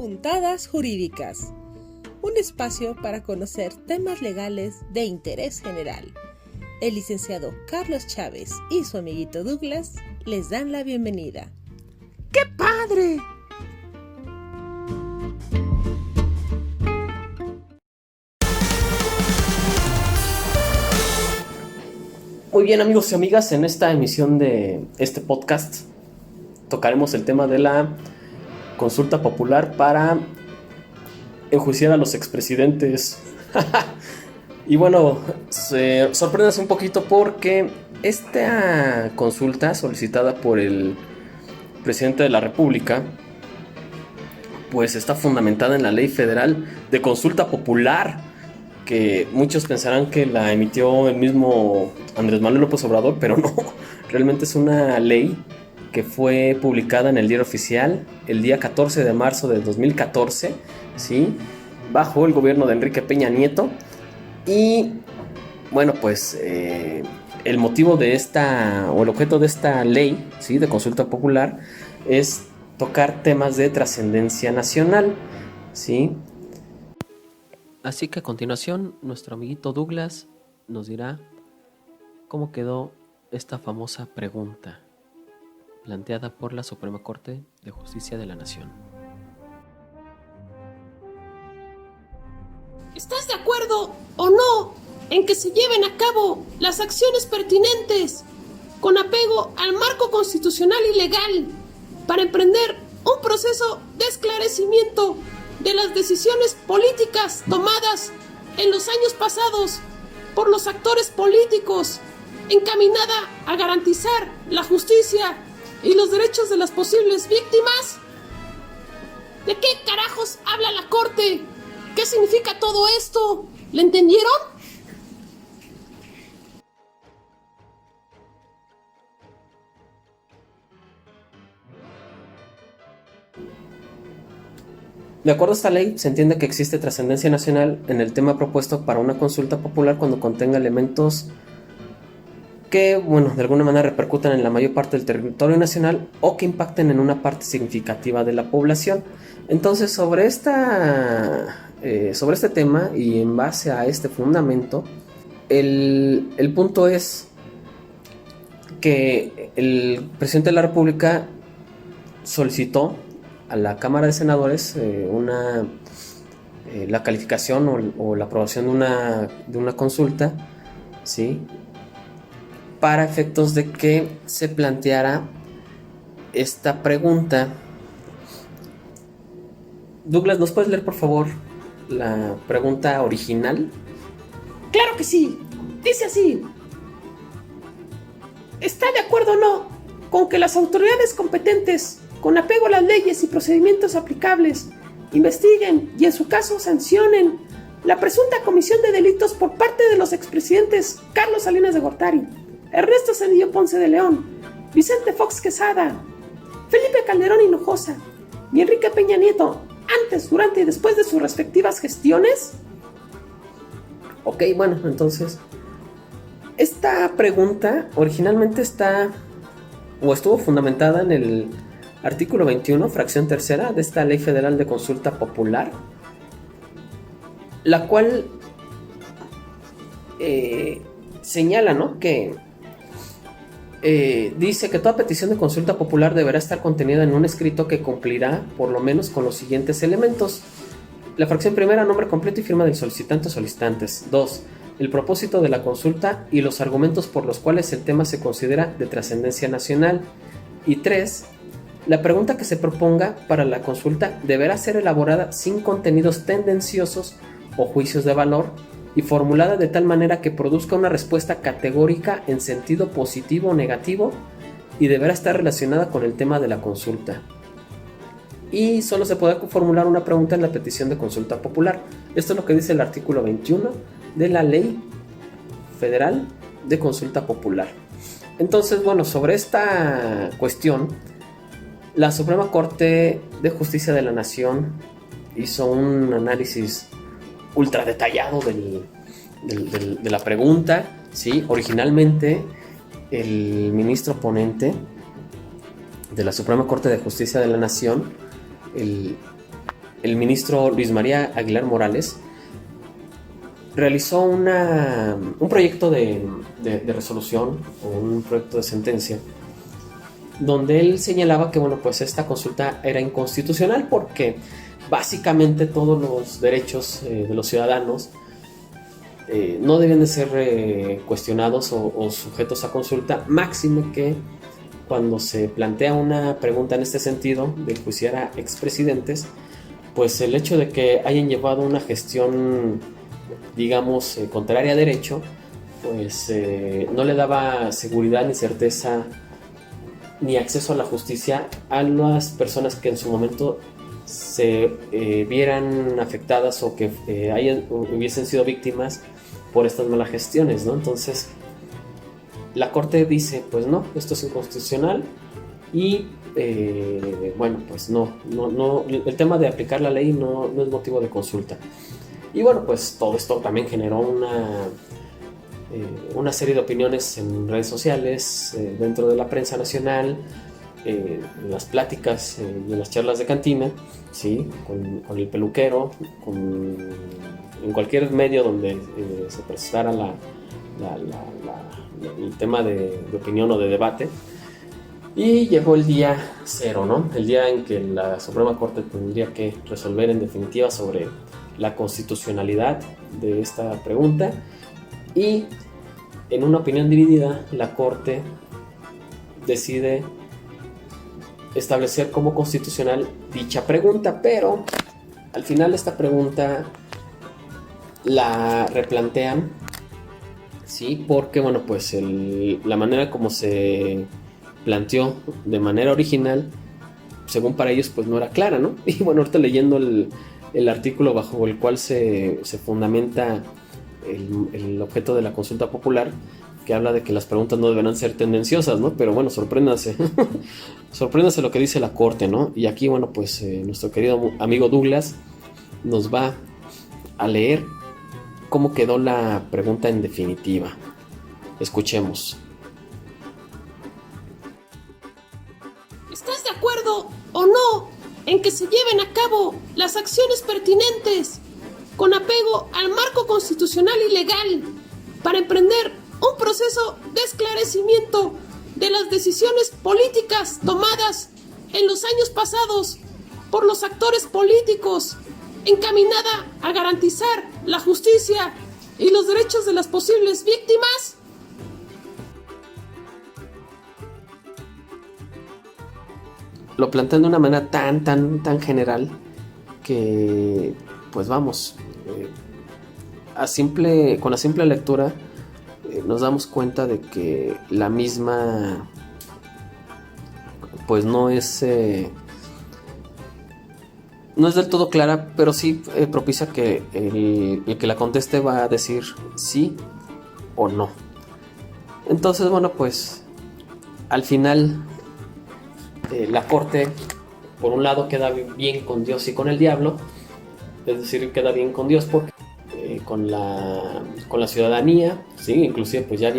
Puntadas Jurídicas, un espacio para conocer temas legales de interés general. El licenciado Carlos Chávez y su amiguito Douglas les dan la bienvenida. ¡Qué padre! Muy bien, amigos y amigas, en esta emisión de este podcast tocaremos el tema de la consulta popular para enjuiciar a los expresidentes. Y bueno, sorpréndanse un poquito porque esta consulta solicitada por el presidente de la República pues está fundamentada en la Ley Federal de Consulta Popular, que muchos pensarán que la emitió el mismo Andrés Manuel López Obrador, pero no, realmente es una ley que fue publicada en el Diario Oficial el día 14 de marzo de 2014, ¿sí? Bajo el gobierno de Enrique Peña Nieto. Y bueno, pues el motivo de esta, o el objeto de esta ley, ¿sí?, de consulta popular, es tocar temas de trascendencia nacional, ¿sí? Así que a continuación, nuestro amiguito Douglas nos dirá cómo quedó esta famosa pregunta planteada por la Suprema Corte de Justicia de la Nación. ¿Estás de acuerdo o no en que se lleven a cabo las acciones pertinentes con apego al marco constitucional y legal para emprender un proceso de esclarecimiento de las decisiones políticas tomadas en los años pasados por los actores políticos, encaminada a garantizar la justicia y los derechos de las posibles víctimas? ¿De qué carajos habla la Corte? ¿Qué significa todo esto? ¿Le entendieron? De acuerdo a esta ley, se entiende que existe trascendencia nacional en el tema propuesto para una consulta popular cuando contenga elementos que, bueno, de alguna manera repercutan en la mayor parte del territorio nacional o que impacten en una parte significativa de la población. Entonces, sobre este tema y en base a este fundamento, el punto es que el presidente de la República solicitó a la Cámara de Senadores la calificación o la aprobación de una consulta, ¿sí?, para efectos de que se planteara esta pregunta. Douglas, ¿nos puedes leer por favor la pregunta original? Claro que sí. Dice así: ¿está de acuerdo o no con que las autoridades competentes, con apego a las leyes y procedimientos aplicables, investiguen y en su caso sancionen la presunta comisión de delitos por parte de los expresidentes Carlos Salinas de Gortari, Ernesto Zedillo Ponce de León, Vicente Fox Quesada, Felipe Calderón Hinojosa y Enrique Peña Nieto, antes, durante y después de sus respectivas gestiones? Ok, bueno, entonces esta pregunta originalmente estuvo fundamentada en el artículo 21, fracción tercera de esta Ley Federal de Consulta Popular, la cual señala, ¿no?, que dice que toda petición de consulta popular deberá estar contenida en un escrito que cumplirá por lo menos con los siguientes elementos. La fracción primera, nombre completo y firma del solicitante o solicitantes. 2. El propósito de la consulta y los argumentos por los cuales el tema se considera de trascendencia nacional. Y 3. La pregunta que se proponga para la consulta deberá ser elaborada sin contenidos tendenciosos o juicios de valor y formulada de tal manera que produzca una respuesta categórica en sentido positivo o negativo y deberá estar relacionada con el tema de la consulta. Y solo se podrá formular una pregunta en la petición de consulta popular. Esto es lo que dice el artículo 21 de la Ley Federal de Consulta Popular. Entonces, bueno, sobre esta cuestión, la Suprema Corte de Justicia de la Nación hizo un análisis ultra detallado de la pregunta, ¿sí? Originalmente, el ministro ponente de la Suprema Corte de Justicia de la Nación, el el ministro Luis María Aguilar Morales realizó un proyecto de resolución o un proyecto de sentencia donde él señalaba que, bueno, pues esta consulta era inconstitucional porque básicamente todos los derechos de los ciudadanos no deben de ser cuestionados o sujetos a consulta, máxime que cuando se plantea una pregunta en este sentido de enjuiciar a expresidentes, pues el hecho de que hayan llevado una gestión, digamos, contraria a derecho, pues no le daba seguridad ni certeza ni acceso a la justicia a las personas que en su momento se vieran afectadas o que hubiesen sido víctimas por estas malas gestiones, ¿no? Entonces la Corte dice, pues no, esto es inconstitucional y bueno, pues no, el tema de aplicar la ley no es motivo de consulta. Y bueno, pues todo esto también generó una serie de opiniones en redes sociales, dentro de la prensa nacional, en las pláticas y en las charlas de cantina, ¿sí? con el peluquero, en cualquier medio donde se prestara el tema de opinión o de debate. Y llegó el día cero, ¿no? El día en que la Suprema Corte tendría que resolver en definitiva sobre la constitucionalidad de esta pregunta. Y en una opinión dividida, la Corte decide establecer como constitucional dicha pregunta, pero al final esta pregunta la replantean, ¿sí? Porque, bueno, pues la manera como se planteó de manera original, según para ellos, pues no era clara, ¿no? Y bueno, ahorita leyendo el artículo bajo el cual se fundamenta el objeto de la consulta popular, que habla de que las preguntas no deberán ser tendenciosas, ¿no? Pero bueno, sorpréndase sorpréndase lo que dice la Corte, ¿no? Y aquí, bueno, pues nuestro querido amigo Douglas nos va a leer cómo quedó la pregunta en definitiva. Escuchemos. ¿Estás de acuerdo o no en que se lleven a cabo las acciones pertinentes con apego al marco constitucional y legal para emprender un proceso de esclarecimiento de las decisiones políticas tomadas en los años pasados por los actores políticos, encaminada a garantizar la justicia y los derechos de las posibles víctimas? Lo plantean de una manera tan general que, pues vamos, con la simple lectura nos damos cuenta de que la misma, pues no es del todo clara, pero sí propicia que el que la conteste va a decir sí o no. Entonces, bueno, pues al final la Corte, por un lado, queda bien con Dios y con el diablo, es decir, queda bien con Dios porque con la ciudadanía, sí, inclusive pues ya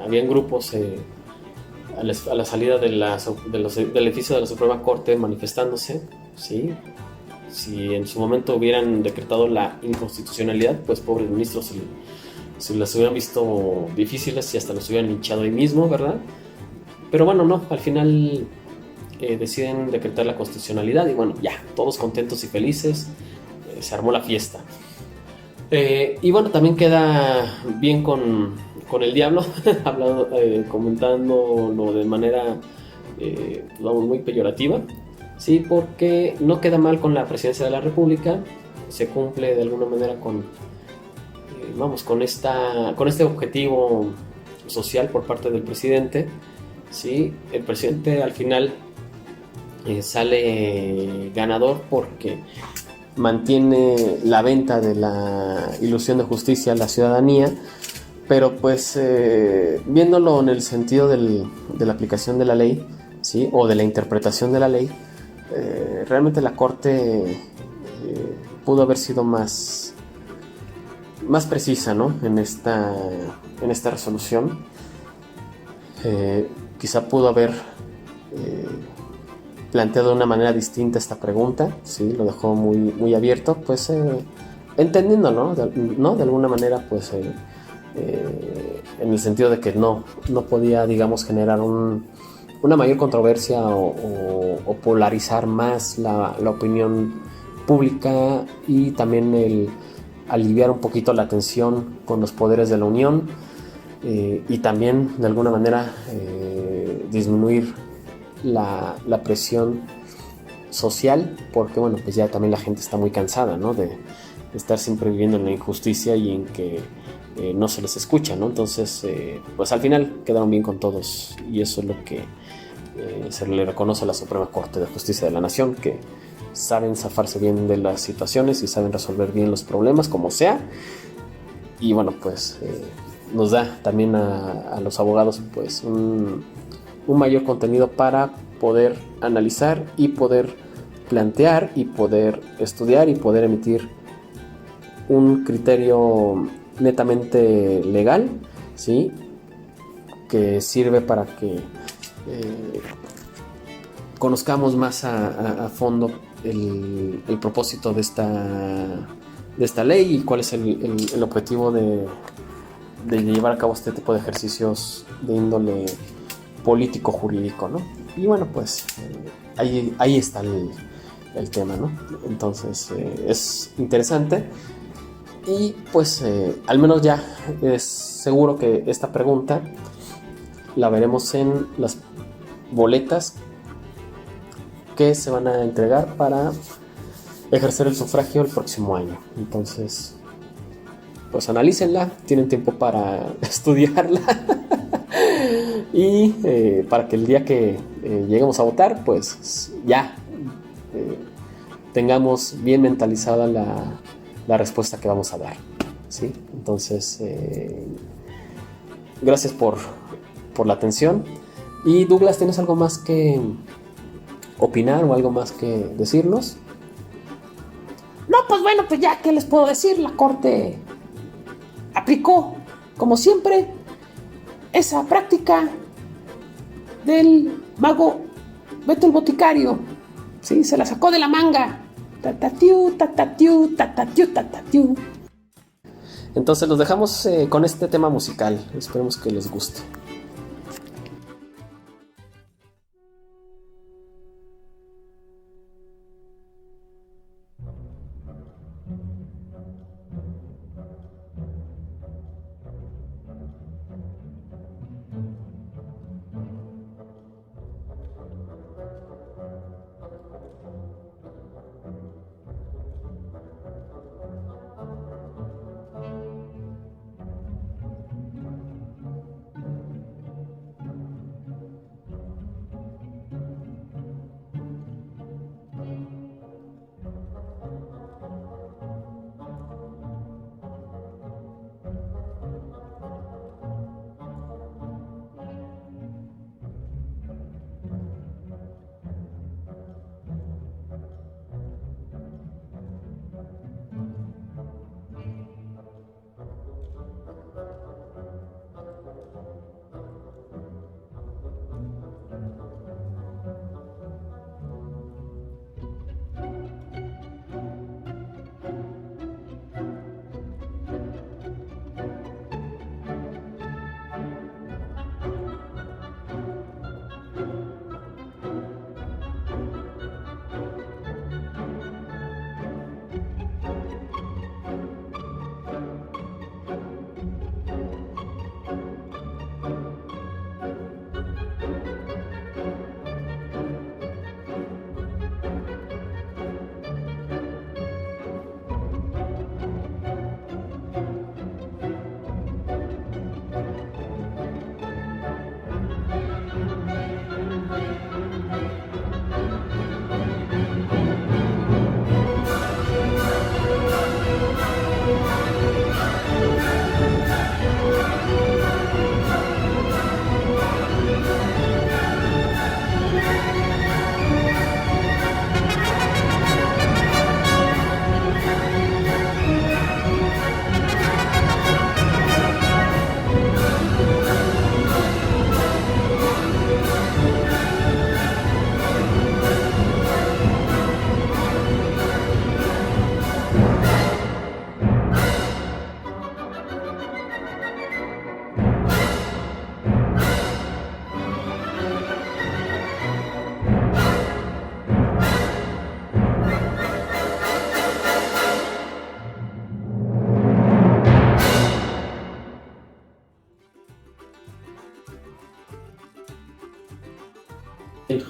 habían grupos a la salida del edificio de la Suprema Corte manifestándose, sí. Si en su momento hubieran decretado la inconstitucionalidad, pues pobres ministros se las hubieran visto difíciles y hasta los hubieran linchado ahí mismo, ¿verdad? Pero bueno, no, al final deciden decretar la constitucionalidad y bueno, ya, todos contentos y felices, se armó la fiesta. Y bueno, también queda bien con el diablo, comentándolo de manera muy peyorativa, sí, porque no queda mal con la presidencia de la República, se cumple de alguna manera con este objetivo social por parte del presidente, sí. El presidente al final sale ganador porque mantiene la venta de la ilusión de justicia a la ciudadanía, pero pues viéndolo en el sentido de la aplicación de la ley, ¿sí? O de la interpretación de la ley, realmente la Corte pudo haber sido más precisa, ¿no? en esta resolución. Quizá pudo haber planteado de una manera distinta esta pregunta, ¿sí? Lo dejó muy, muy abierto, pues entendiendo, ¿no? De alguna manera, pues en el sentido de que no podía, digamos, generar una mayor controversia o polarizar más la opinión pública, y también el aliviar un poquito la tensión con los poderes de la Unión, y también de alguna manera disminuir la presión social, porque bueno, pues ya también la gente está muy cansada, ¿no? De estar siempre viviendo en la injusticia y en que no se les escucha, ¿no? Entonces, pues al final quedaron bien con todos, y eso es lo que se le reconoce a la Suprema Corte de Justicia de la Nación, que saben zafarse bien de las situaciones y saben resolver bien los problemas como sea. Y bueno, pues nos da también a los abogados pues un mayor contenido para poder analizar y poder plantear y poder estudiar y poder emitir un criterio netamente legal, ¿sí? Que sirve para que conozcamos más a fondo el propósito de esta ley y cuál es el objetivo de llevar a cabo este tipo de ejercicios de índole político-jurídico, ¿no? Y bueno, pues ahí está el tema, ¿no? Entonces es interesante, y pues al menos ya es seguro que esta pregunta la veremos en las boletas que se van a entregar para ejercer el sufragio el próximo año. Entonces, pues analícenla, tienen tiempo para estudiarla y para que el día que lleguemos a votar, pues ya tengamos bien mentalizada la respuesta que vamos a dar, ¿sí? Entonces, gracias por la atención. Y Douglas, ¿tienes algo más que opinar o algo más que decirnos? No, pues bueno, pues ya, ¿qué les puedo decir? La Corte aplicó, como siempre, esa práctica del mago Beto el Boticario. Sí, se la sacó de la manga. Tatatiu, tatatiu, tatatiu, tatatiu. Entonces los dejamos con este tema musical. Esperemos que les guste.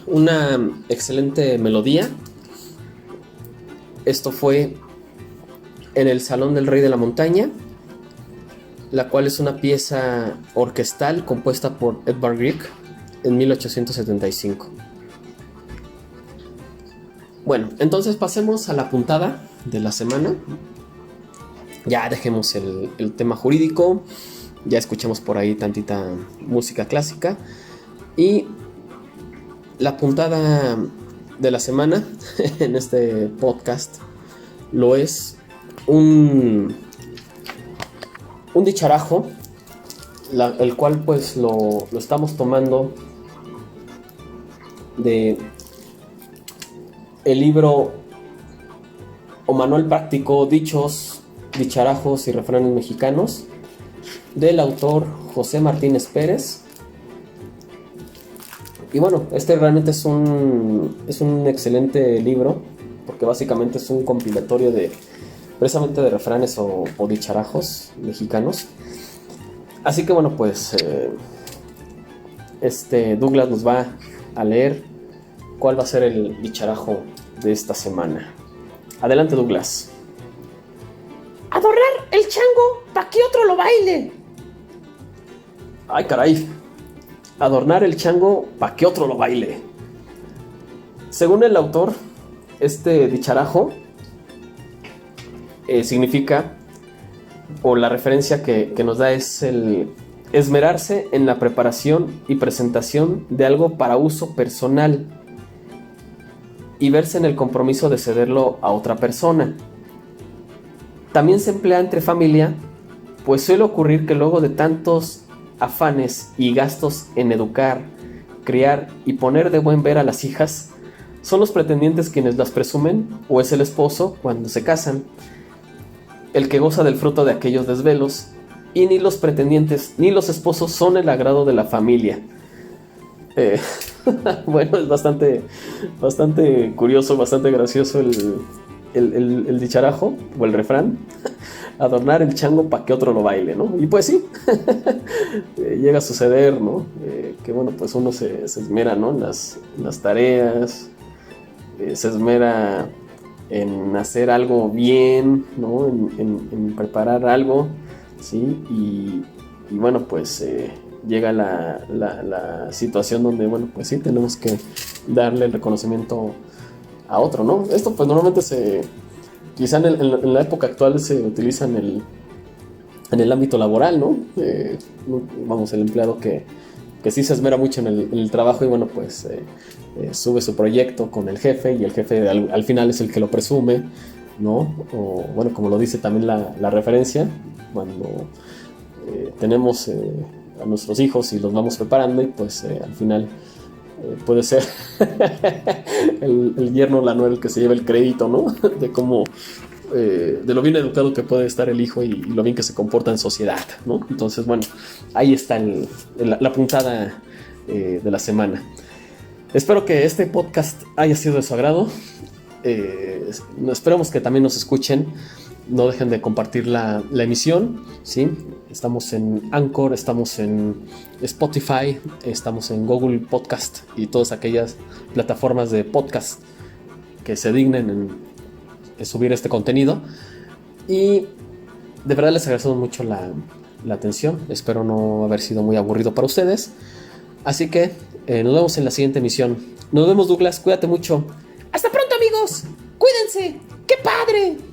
una excelente melodía. Esto fue en el Salón del Rey de la Montaña, la cual es una pieza orquestal compuesta por Edvard Grieg en 1875. Bueno, entonces pasemos a la puntada de la semana. Ya dejemos el tema jurídico, ya escuchemos por ahí tantita música clásica. Y la puntada de la semana en este podcast lo es un dicharajo, el cual pues lo estamos tomando de el libro o manual práctico Dichos, Dicharajos y Refranes Mexicanos, del autor José Martínez Pérez. Y bueno, este realmente es un excelente libro, porque básicamente es un compilatorio precisamente de refranes o dicharajos mexicanos. Así que bueno, pues Douglas nos va a leer cuál va a ser el dicharajo de esta semana. Adelante, Douglas. Adornar el chango pa' que otro lo baile. Ay, caray. Adornar el chango pa' que otro lo baile. Según el autor, este dicharajo significa, o la referencia que nos da es el esmerarse en la preparación y presentación de algo para uso personal y verse en el compromiso de cederlo a otra persona. También se emplea entre familia, pues suele ocurrir que luego de tantos afanes y gastos en educar, criar y poner de buen ver a las hijas, son los pretendientes quienes las presumen, o es el esposo cuando se casan el que goza del fruto de aquellos desvelos, y ni los pretendientes ni los esposos son el agrado de la familia. Bueno, es bastante curioso, bastante gracioso el dicharajo o el refrán. Adornar el chango para que otro lo baile, ¿no? Y pues sí, llega a suceder, ¿no? Que bueno, pues uno se esmera, ¿no? En las tareas, se esmera en hacer algo bien, ¿no? En preparar algo, ¿sí? Y bueno, pues llega la situación donde, bueno, pues sí, tenemos que darle el reconocimiento a otro, ¿no? Esto pues normalmente quizá en la época actual se utiliza en el ámbito laboral, ¿no? Vamos, el empleado que sí se esmera mucho en el trabajo y bueno, pues sube su proyecto con el jefe y el jefe al final es el que lo presume, ¿no? O bueno, como lo dice también la referencia, cuando tenemos a nuestros hijos y los vamos preparando y pues al final puede ser el yerno o la nuera el que se lleva el crédito, ¿no? De cómo de lo bien educado que puede estar el hijo y lo bien que se comporta en sociedad, ¿no? Entonces, bueno, ahí está la puntada de la semana. Espero que este podcast haya sido de su agrado. Esperamos que también nos escuchen. No dejen de compartir la emisión, ¿sí? Estamos en Anchor, estamos en Spotify, estamos en Google Podcast y todas aquellas plataformas de podcast que se dignen en subir este contenido. Y de verdad les agradecemos mucho la atención. Espero no haber sido muy aburrido para ustedes. Así que nos vemos en la siguiente emisión. Nos vemos, Douglas. Cuídate mucho. Hasta pronto, amigos. Cuídense. ¡Qué padre!